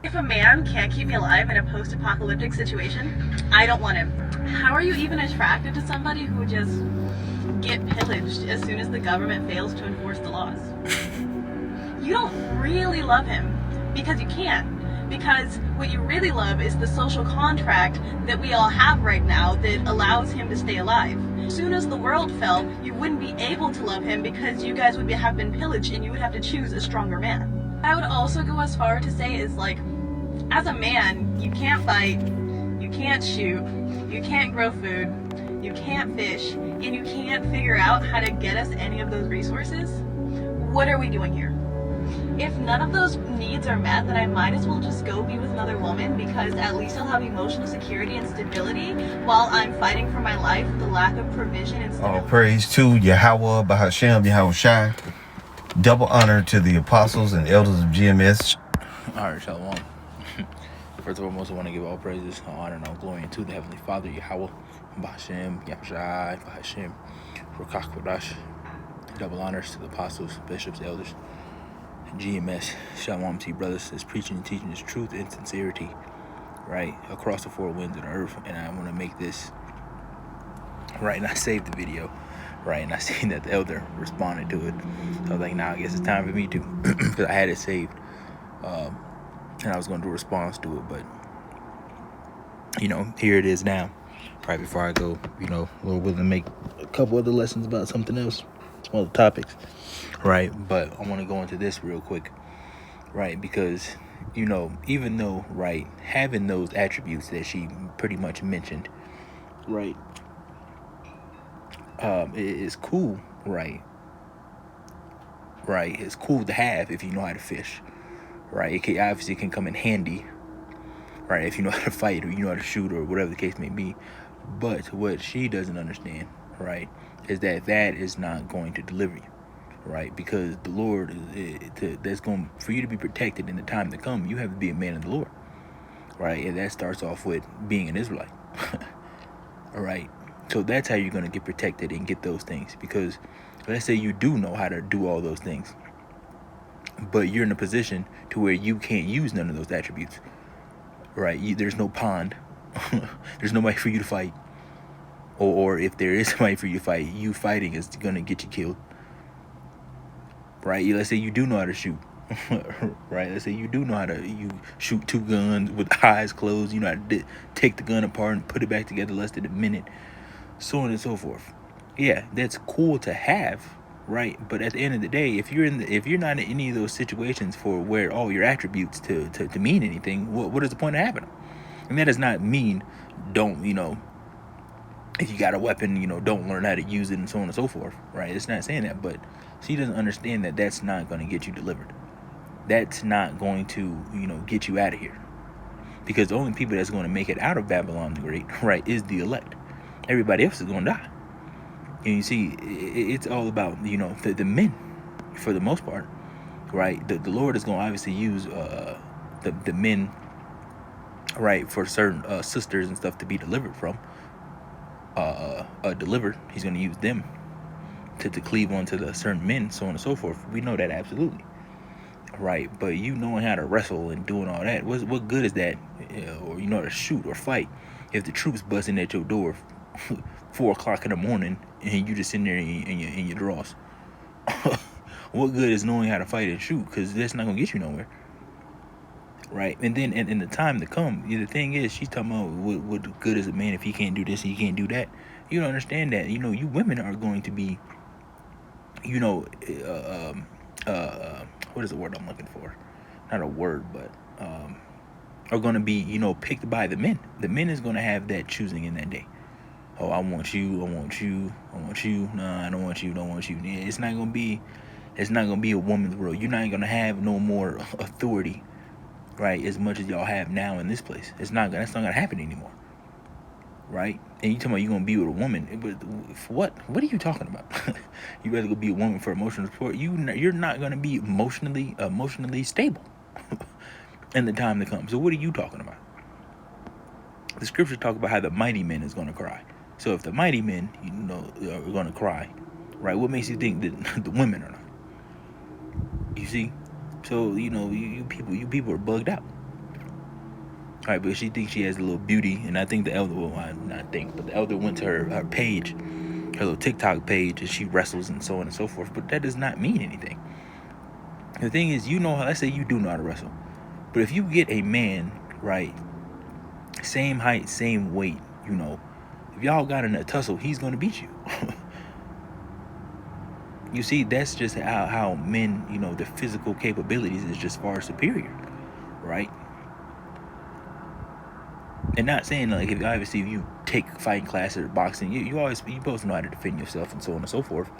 If a man can't keep me alive in a post-apocalyptic situation, I don't want him. How are you even attracted to somebody who would just get pillaged as soon as the government fails to enforce the laws? You don't really love him because you can't. Because what you really love is the social contract that we all have right now that allows him to stay alive. As soon as the world fell, you wouldn't be able to love him because you guys would have been pillaged and you would have to choose a stronger man. I would also go as far to say is like, as a man, you can't fight, you can't shoot, you can't grow food, you can't fish, and you can't figure out how to get us any of those resources. What are we doing here? If none of those needs are met, then I might as well just go be with another woman because at least I'll have emotional security and stability while I'm fighting for my life with the lack of provision and stability. All praise to Yahweh, Bahashem, Yahushai. Double honor to the apostles and elders of GMS. All right, shalom. First of all, I want to give all praises, all honor, and all glory to the Heavenly Father, Yahweh, Bahashem, Yahushai, Bahashem, Rukach Kodash. Double honors to the apostles, bishops, elders, GMS. Shalom to you, brothers. Is preaching and teaching this truth and sincerity, right, across the four winds of the earth. And I want to make this right. And I saved the video, right, and I seen that the elder responded to it. So I was like, nah, I guess it's time for me to, because I had it saved. And I was going to do a response to it, but, you know, here it is now. Right before I go, you know, Lord willing to make a couple other lessons about something else, some other topics, right? But I want to go into this real quick, right? Because, you know, even though, right, having those attributes that she pretty much mentioned, right, it is cool, right? Right, it's cool to have if you know how to fish. Right, it can, obviously can come in handy, right, if you know how to fight or you know how to shoot or whatever the case may be. But what she doesn't understand, right, is that is not going to deliver you, right? Because the Lord, that's going for you to be protected in the time to come. You have to be a man of the Lord, right? And that starts off with being an Israelite, all right? So that's how you're going to get protected and get those things. Because let's say you do know how to do all those things, but you're in a position to where you can't use none of those attributes, right? There's no pond. There's nobody for you to fight. Or if there is somebody for you to fight, you fighting is going to get you killed, right? Let's say you do know how to shoot, right? Let's say you do know how to shoot two guns with eyes closed. You know how to take the gun apart and put it back together less than a minute, so on and so forth. Yeah, that's cool to have, right? But at the end of the day, if you're not in any of those situations for where all your attributes to mean anything, what is the point of having them? And that does not mean don't, you know, if you got a weapon, you know, don't learn how to use it and so on and so forth, right? It's not saying that, but she doesn't understand that that's not going to get you delivered. That's not going to, you know, get you out of here. Because the only people that's going to make it out of Babylon the Great, right, is the elect. Everybody else is going to die. And you see, it's all about, you know, the men, for the most part, right? The Lord is going to obviously use the men, right, for certain sisters and stuff to be delivered from. Delivered. He's going to use them to cleave onto the certain men, so on and so forth. We know that absolutely, right? But you knowing how to wrestle and doing all that, what good is that? Or you know how to shoot or fight if the troops busting at your door 4 o'clock in the morning and you just sitting there in your drawers? What good is knowing how to fight and shoot? Because that's not gonna get you nowhere, right? And then in the time to come, the thing is, she's talking about what good is a man if he can't do this and he can't do that. You don't understand that. You know, you women are going to be, you know, what is the word I'm looking for? Not a word, but are going to be, you know, picked by the men. The men is going to have that choosing in that day. Oh, I want you, I want you, I want you. Nah, I don't want you, don't want you. It's not gonna be a woman's world. You're not gonna have no more authority, right? As much as y'all have now in this place. That's not gonna happen anymore, right? And you talking about you gonna be with a woman, but for what? What are you talking about? You rather go be a woman for emotional support? You're not gonna be emotionally stable in the time to come. So what are you talking about? The scriptures talk about how the mighty men is gonna cry. So if the mighty men, you know, are going to cry, right, what makes you think that the women are not? You see? So, you know, you people are bugged out. Right, but she thinks she has a little beauty, and I think the elder, well, I not think, but the elder went to her page, her little TikTok page, and she wrestles and so on and so forth. But that does not mean anything. The thing is, you know, let's say you do know how to wrestle, but if you get a man, right, same height, same weight, you know, if y'all got in a tussle, he's gonna beat you. You see, that's just how men, you know, the physical capabilities is just far superior, right? And not saying like, if obviously if you take fighting classes or boxing, you both know how to defend yourself and so on and so forth.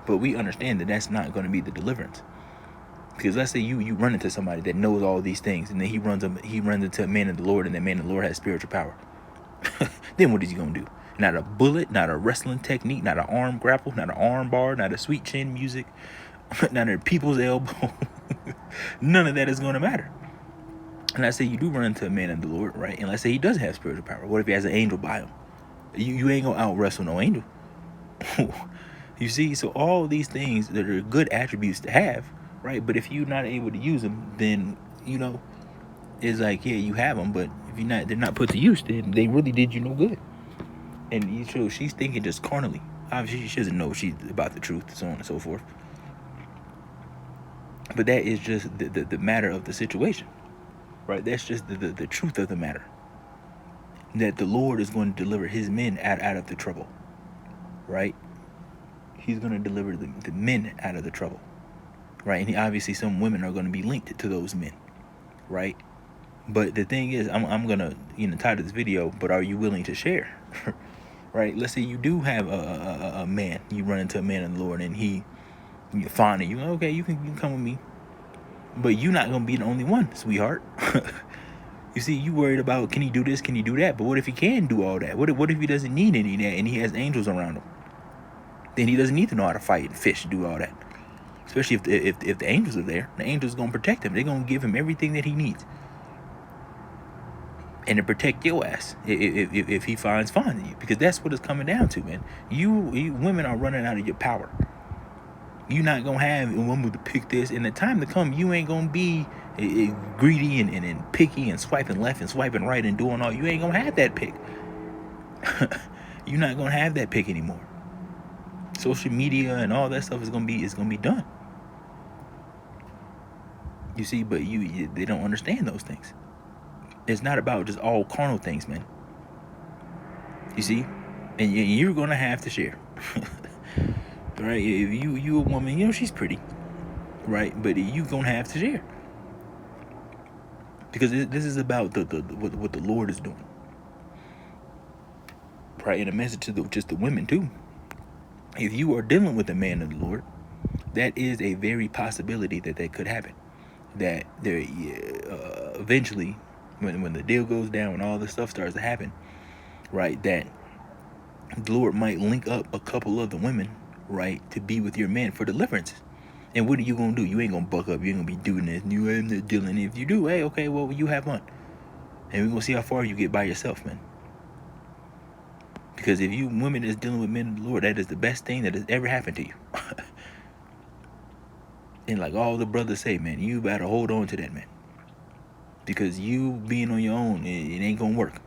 But we understand that that's not going to be the deliverance. Because let's say you run into somebody that knows all these things, and then he runs into a man of the Lord, and that man of the Lord has spiritual power. Then what is he going to do? Not a bullet, not a wrestling technique, not an arm grapple, not an arm bar, not a sweet chin music, not a people's elbow. None of that is going to matter. And let's say you do run into a man of the Lord, right? And let's say he does have spiritual power. What if he has an angel by him? You ain't going to out wrestle no angel. You see, so all these things that are good attributes to have, right? But if you're not able to use them, then, you know, it's like, yeah, you have them, but if they're not put to use, then they really did you no good. And so she's thinking just carnally. Obviously, she doesn't know she's about the truth, so on and so forth. But that is just the matter of the situation, right? That's just the truth of the matter. That the Lord is going to deliver his men out of the trouble, right? He's going to deliver the men out of the trouble, right? And obviously some women are going to be linked to those men, right? But the thing is, I'm going to, you know, title this video, but are you willing to share? Right? Let's say you do have a man, you run into a man in the Lord, and he fond of you. Okay, you can come with me, but you're not going to be the only one, sweetheart. You see, you worried about, can he do this, can he do that? But what if he can do all that? What if he doesn't need any of that, and he has angels around him? Then he doesn't need to know how to fight and fish and do all that. Especially if the angels are there. The angels are going to protect him. They're going to give him everything that he needs. And to protect your ass if he finds fond of you. Because that's what it's coming down to, man. You women are running out of your power. You're not going to have a woman to pick this. And the time to come, you ain't going to be greedy and picky and swiping left and swiping right and doing all. You ain't going to have that pick. You're not going to have that pick anymore. Social media and all that stuff is gonna be done. You see, but they don't understand those things. It's not about just all carnal things, man. You see, and you're gonna have to share, right? If you a woman, you know she's pretty, right? But you gonna have to share because this is about what the Lord is doing, right? And a message to just the women too. If you are dealing with a man of the Lord, that is a very possibility that could happen. That there, eventually, when the deal goes down, when all this stuff starts to happen, right, that the Lord might link up a couple of the women, right, to be with your man for deliverance. And what are you going to do? You ain't going to buck up. You ain't going to be doing this. You ain't not dealing. If you do, hey, okay, well, you have fun. And we're going to see how far you get by yourself, man. Because if you women is dealing with men of the Lord, that is the best thing that has ever happened to you. And like all the brothers say, man, you better hold on to that, man. Because you being on your own, it ain't gonna work.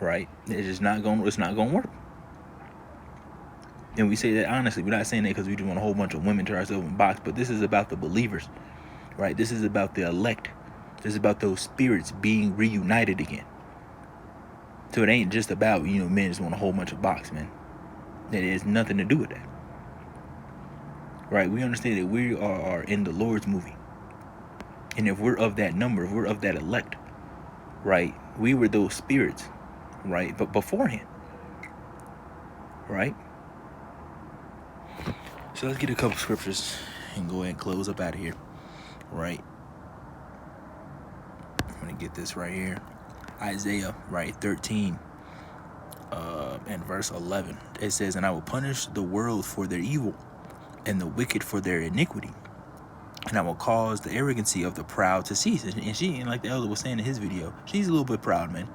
Right? It's not gonna work. And we say that honestly. We're not saying that because we just want a whole bunch of women to ourselves in a box, but this is about the believers. Right? This is about the elect. This is about those spirits being reunited again. So it ain't just about, you know, men just want a whole bunch of box, man. It has nothing to do with that. Right? We understand that we are in the Lord's movie. And if we're of that number, if we're of that elect, right, we were those spirits, right, but beforehand. Right? So let's get a couple scriptures and go ahead and close up out of here. Right? I'm going to get this right here. Isaiah, right, 13 and verse 11. It says, and I will punish the world for their evil and the wicked for their iniquity. And I will cause the arrogancy of the proud to cease. And like the elder was saying in his video, she's a little bit proud, man.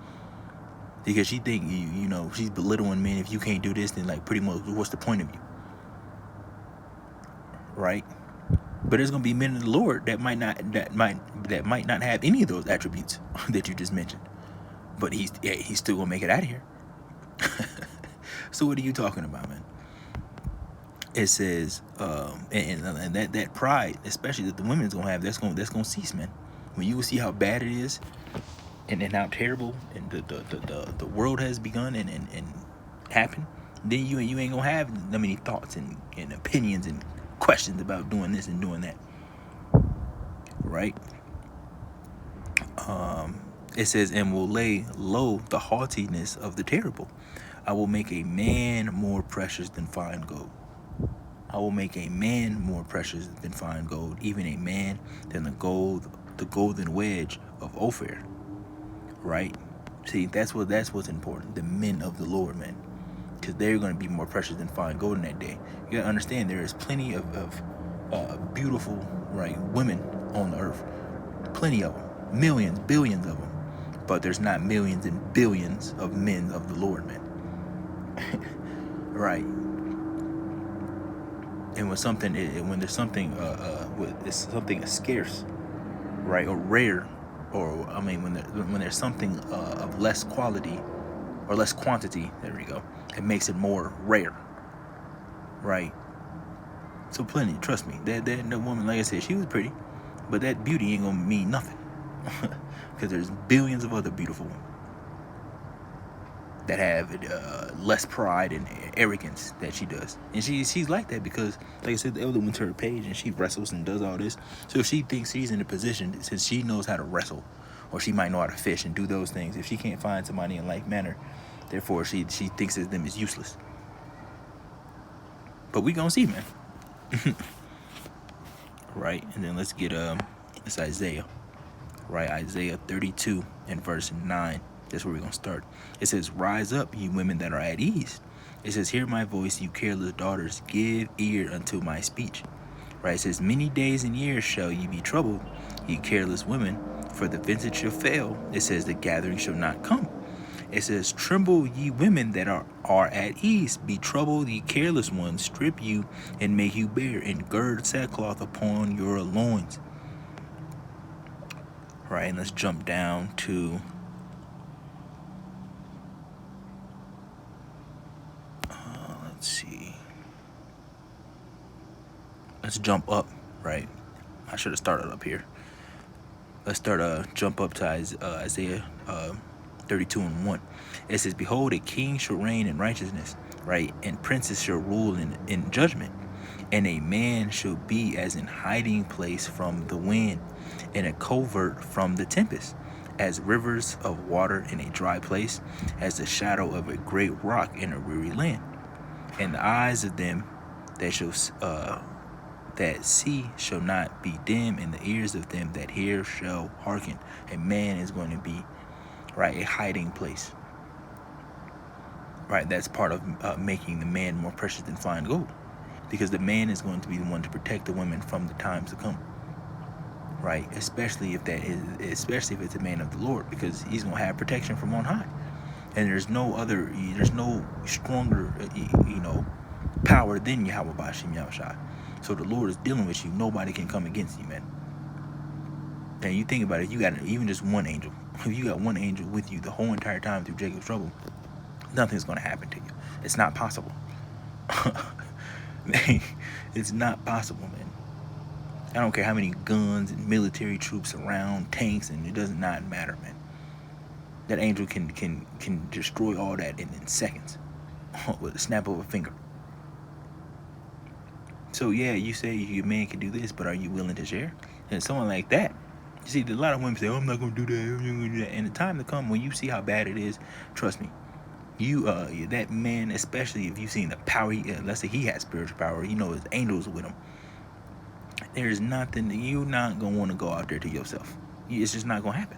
Because she think, you know, she's belittling men. If you can't do this, then like pretty much what's the point of you? Right? But there's gonna be men of the Lord that might not have any of those attributes that you just mentioned. But he's still gonna make it out of here. So what are you talking about, man? It says, and that pride, especially that the women's gonna have, that's gonna cease, man. When you see how bad it is, and how terrible and the world has begun and happened, then you ain't gonna have that many thoughts and opinions and questions about doing this and doing that, right? It says, and will lay low the haughtiness of the terrible. I will make a man more precious than fine gold. I will make a man more precious than fine gold, even a man than the golden wedge of Ophir. Right? See, that's what's important. The men of the Lord, man, because they're going to be more precious than fine gold in that day. You got to understand, there is plenty of beautiful, right, women on the earth, plenty of them, millions, billions of them, but there's not millions and billions of men of the Lord, man. Right? And when there's something it's something scarce, right, or rare, or I mean when there's something of less quality or less quantity, there we go, it makes it more rare, right? So plenty, trust me, that woman, like I said, she was pretty, but that beauty ain't gonna mean nothing, because there's billions of other beautiful women that have less pride and arrogance that she does. And she's like that because, like I said, the elder went to her page and she wrestles and does all this. So if she thinks she's in a position, since she knows how to wrestle, or she might know how to fish and do those things, if she can't find somebody in like manner, therefore she thinks that them is useless. But we gonna see, man. Right? And then let's get it's Isaiah. Right? Isaiah 32 and verse 9. That's where we're going to start. It says, rise up, you women that are at ease. It says, hear my voice, you careless daughters. Give ear unto my speech. Right? It says, many days and years shall ye be troubled, ye careless women, for the vintage shall fail. It says, the gathering shall not come. It says, tremble, ye women that are at ease. Be troubled, ye careless ones. Strip you and make you bare, and gird sackcloth upon your loins. Right? And let's jump down to... let's see. Let's jump up, right? I should have started up here. Let's jump up to Isaiah 32 and 1. It says, behold, a king shall reign in righteousness, right? And princes shall rule in judgment. And a man shall be as in hiding place from the wind, and a covert from the tempest, as rivers of water in a dry place, as the shadow of a great rock in a weary land. And the eyes of them that see shall not be dim, and the ears of them that hear shall hearken. A man is going to be, right, a hiding place. Right, that's part of making the man more precious than fine gold, because the man is going to be the one to protect the women from the times to come. Right, especially if it's a man of the Lord, because he's going to have protection from on high. And there's no stronger, power than Yahweh Bashim Yahushua. So the Lord is dealing with you. Nobody can come against you, man. And you think about it, you got even just one angel. If you got one angel with you the whole entire time through Jacob's trouble, nothing's going to happen to you. It's not possible. It's not possible, man. I don't care how many guns and military troops around, tanks, and it does not matter, man. That angel can destroy all that in seconds with a snap of a finger. So yeah, you say your man can do this, but are you willing to share? And someone like that, you see, a lot of women say, "Oh, I'm not gonna do that. I'm not gonna do that." And the time to come when you see how bad it is, trust me, you that man, especially if you've seen the power. Let's say he has spiritual power. You know, his angels with him. There's nothing you're not gonna want to go out there to yourself. It's just not gonna happen.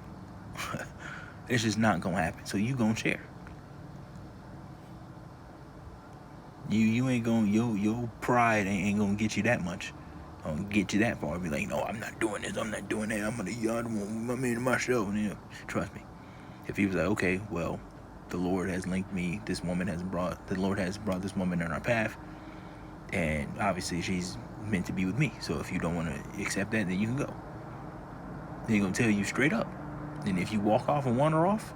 It's just not gonna happen. So you gonna share. You ain't gonna your pride ain't gonna get you that much. Get you that far. Be like, no, I'm not doing this. I'm not doing that. I'm gonna want my man to myself. And, trust me. If he was like, okay, well, the Lord has linked me. The Lord has brought this woman in our path, and obviously she's meant to be with me. So if you don't want to accept that, then you can go. They're gonna tell you straight up. And if you walk off and wander off,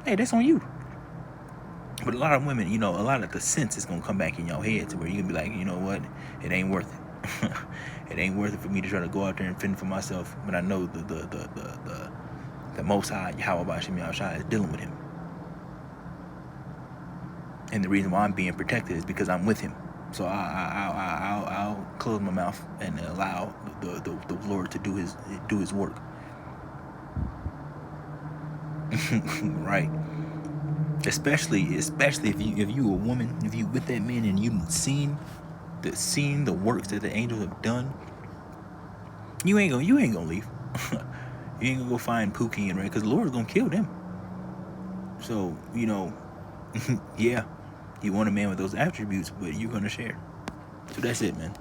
hey, that's on you. But a lot of women, you know, a lot of the sense is gonna come back in your head to where you're gonna be like, you know what, it ain't worth it. It ain't worth it for me to try to go out there and fend for myself. But I know the Most High, Yahweh Bashim Yahushua, is dealing with him. And the reason why I'm being protected is because I'm with him. So I'll close my mouth and allow the Lord to do his work. Right. Especially if you a woman, if you with that man and you've seen the works that the angels have done, you ain't gonna leave. You ain't gonna go find Pookie and Ray, because the Lord's gonna kill them. So, you know, yeah, you want a man with those attributes, but you're gonna share. So that's it, man.